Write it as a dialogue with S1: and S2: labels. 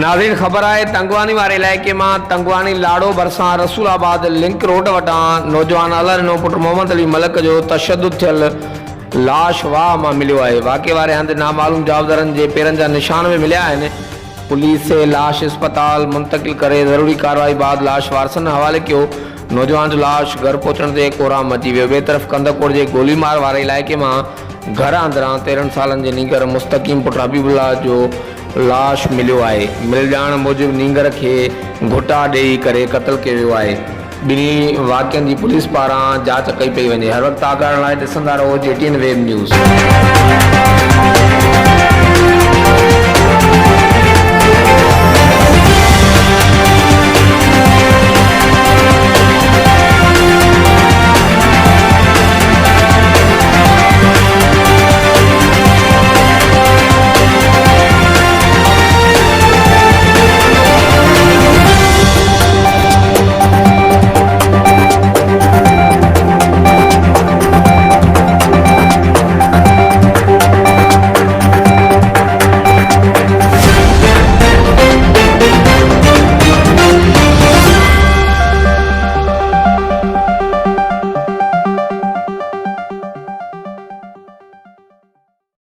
S1: नाज़रीन ख़बर है तंगवानी वारे इलाइक़े में तंगवानी लाड़ो भरसा रसूलाबाद लिंक रोड वटां नौजवान अल्लाह ॾिनो पुट मोहम्मद अली मलिक जो तशद्दुद थियल लाश वाह में मिलो है। वाक़े वारे हंधि नामालूम जाबदारन के पेरन जा निशान भी मिलिया हैं। पुलिस से लाश अस्पताल मुंतकिल करे ज़रूरी कार्रवाई बाद लाश वारसन हवाले किया। नौजवान जो लाश घर पहुंचण ते कोराम मची वियो। ॿिए तरफ़ कंदकोट के गोलीमार वारे इलाइक़े में घर अंदरां 13 सालन के नीगर मुस्तकीम पुट हबीबुल्ला जो लाश मिलो है। मिल जाण मूजिब नींगर के घुटा ॾेई करे क़त्ल किया वियो है। ॿिन्ही वाक़िअनि जी पुलिस पारां जांच कई पई वञे। हर वक़्तु आगाह लाइ ॾिसंदा रहो JTN वेब न्यूज़।